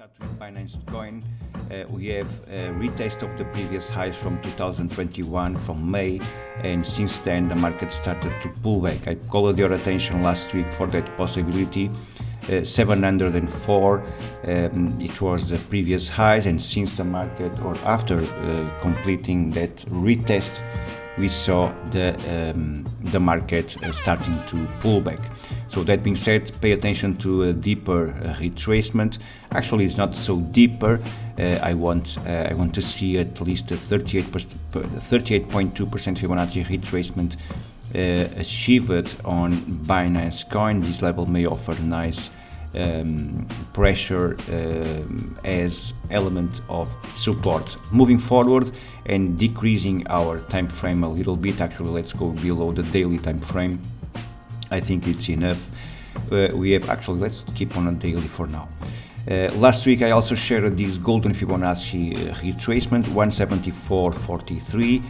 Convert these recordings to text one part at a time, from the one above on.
start with Binance coin. We have a retest of the previous highs from 2021 from May, and since then the market started to pull back. I called your attention last week for that possibility. 704 it was the previous highs, and since the market, or after completing that retest, we saw the market starting to pull back. So that being said, pay attention to a deeper retracement. Actually, it's not so deeper. I want to see at least a 38.2% Fibonacci retracement achieved on Binance coin. This level may offer nice pressure as element of support. Moving forward and decreasing our time frame a little bit, actually let's go below the daily time frame. I think it's enough. Let's keep on a daily for now. Last week I also shared this golden Fibonacci retracement 174.43,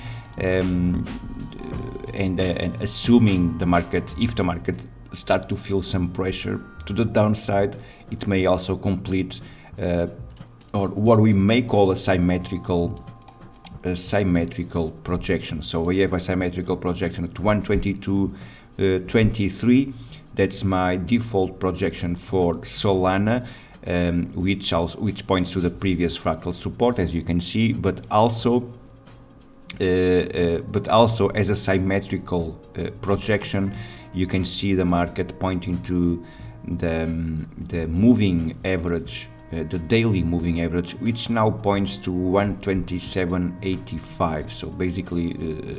and assuming the market, if the market start to feel some pressure to the downside, it may also complete or what we may call a symmetrical projection. So we have a symmetrical projection at 122.23. That's my default projection for Solana, which points to the previous fractal support, as you can see, but also as a symmetrical projection, you can see the market pointing to the moving average, the daily moving average, which now points to 127.85. So basically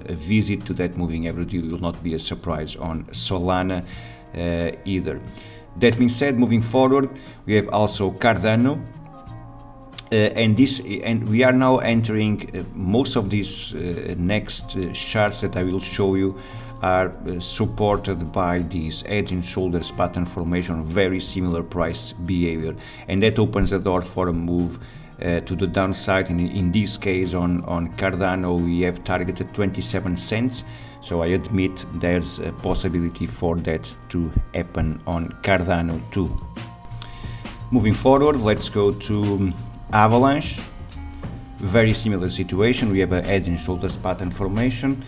a visit to that moving average will not be a surprise on Solana either. That being said, moving forward, we have also Cardano, and we are now entering most of these next charts that I will show you are supported by this head and shoulders pattern formation, very similar price behavior, and that opens the door for a move to the downside. In this case on Cardano, we have targeted 27 cents, so I admit there's a possibility for that to happen on Cardano too. Moving forward, let's go to Avalanche. Very similar situation. We have a head and shoulders pattern formation.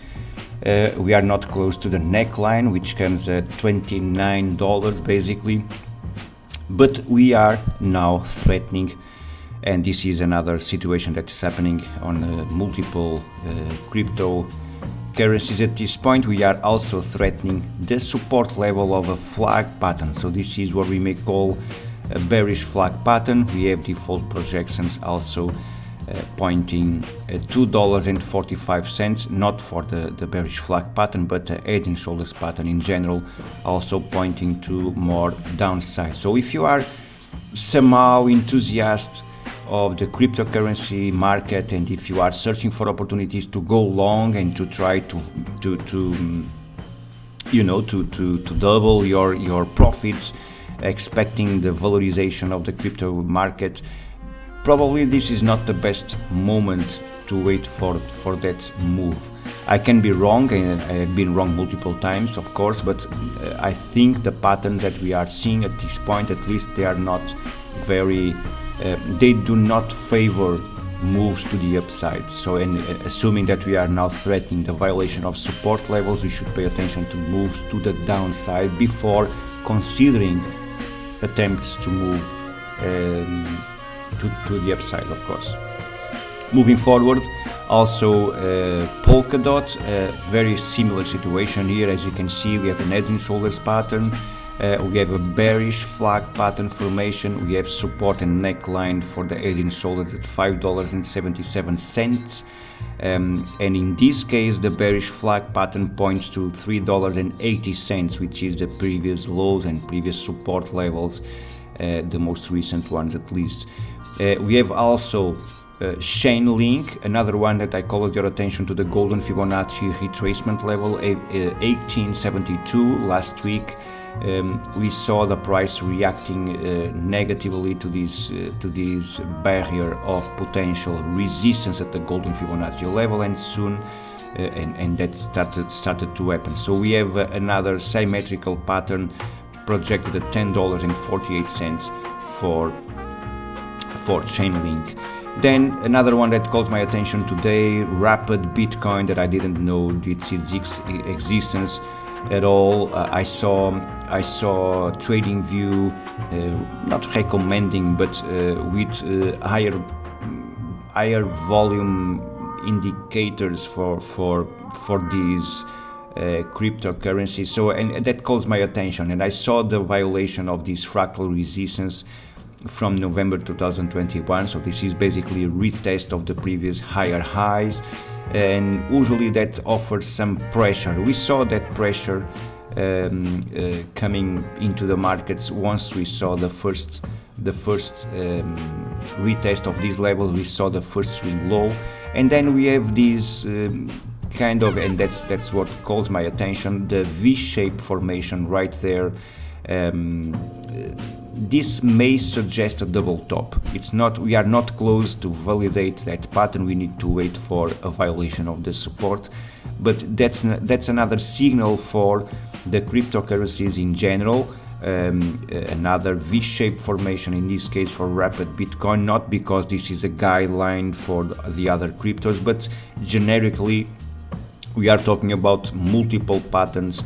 We are not close to the neckline, which comes at $29 basically, but we are now threatening, and this is another situation that is happening on multiple cryptocurrencies at this point. We are also threatening the support level of a flag pattern. So this is what we may call a bearish flag pattern. We have default projections also pointing at $2.45, not for the bearish flag pattern, but the head and shoulders pattern in general, also pointing to more downside. So if you are somehow enthusiastic of the cryptocurrency market, and if you are searching for opportunities to go long and to try to double your profits, expecting the valorization of the crypto market, probably this is not the best moment to wait for that move. I can be wrong, and I have been wrong multiple times, of course, but I think the patterns that we are seeing at this point, at least, they are not very, they do not favor moves to the upside. So, and assuming that we are now threatening the violation of support levels, we should pay attention to moves to the downside before considering attempts to move to the upside, of course. Moving forward, also Polkadot, very similar situation here. As you can see, we have an head and shoulders pattern, we have a bearish flag pattern formation, we have support and neckline for the head and shoulders at $5.77, and in this case the bearish flag pattern points to $3.80, which is the previous lows and previous support levels, the most recent ones at least. We have also Chainlink, another one that I called your attention to the golden Fibonacci retracement level, 1872 last week. We saw the price reacting negatively to this barrier of potential resistance at the golden Fibonacci level, and soon and that started to happen. So we have another symmetrical pattern projected at $10.48 for Chainlink. Then another one that calls my attention today, Rapid Bitcoin, that I didn't know its existence at all. I saw TradingView not recommending, but with higher volume indicators for these cryptocurrencies. So, and that calls my attention, and I saw the violation of this fractal resistance from November 2021. So this is basically a retest of the previous higher highs, and usually that offers some pressure. We saw that pressure coming into the markets once we saw the first retest of these levels. We saw the first swing low, and then we have these kind of, and that's what calls my attention, the V-shaped formation right there. This may suggest a double top. It's not, we are not close to validate that pattern. We need to wait for a violation of the support, but that's another signal for the cryptocurrencies in general. Another V-shaped formation, in this case for Rapid Bitcoin, not because this is a guideline for the other cryptos, but generically we are talking about multiple patterns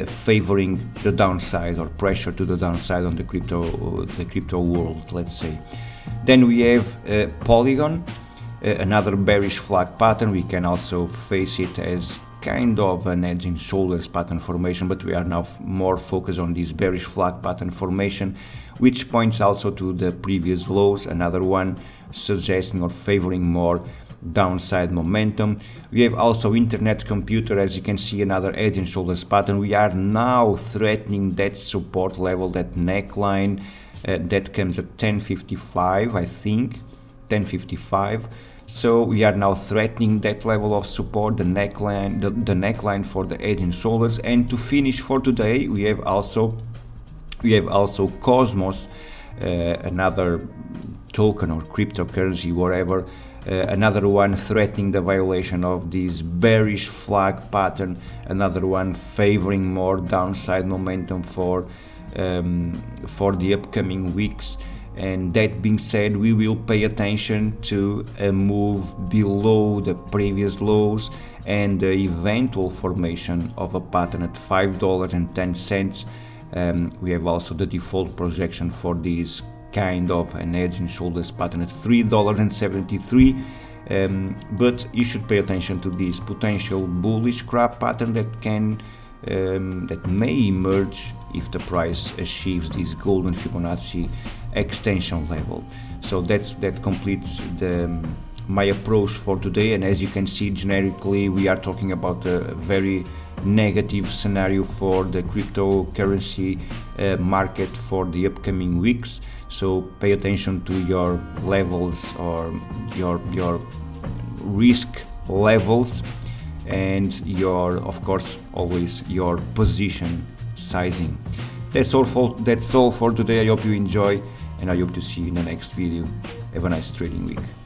favoring the downside, or pressure to the downside on the crypto world, let's say. Then we have Polygon, another bearish flag pattern. We can also face it as kind of an head and shoulders pattern formation, but we are now more focused on this bearish flag pattern formation, which points also to the previous lows, another one suggesting or favoring more downside momentum. We have also Internet Computer, as you can see, another head and shoulders pattern. We are now threatening that support level, that neckline that comes at 1055, I think 1055. So we are now threatening that level of support, the neckline, the neckline for the head and shoulders. And to finish for today, we have also Cosmos, another token or cryptocurrency, whatever. Another one threatening the violation of this bearish flag pattern, another one favoring more downside momentum for the upcoming weeks. And that being said, we will pay attention to a move below the previous lows and the eventual formation of a pattern at $5.10. We have also the default projection for this kind of an head and shoulders pattern at $3.73, but you should pay attention to this potential bullish crab pattern that may emerge if the price achieves this golden Fibonacci extension level. So that completes my approach for today, and as you can see, generically we are talking about a very negative scenario for the cryptocurrency market for the upcoming weeks. So pay attention to your levels, or your risk levels, and of course always your position sizing. That's all for today. I hope you enjoy, and I hope to see you in the next video. Have a nice trading week.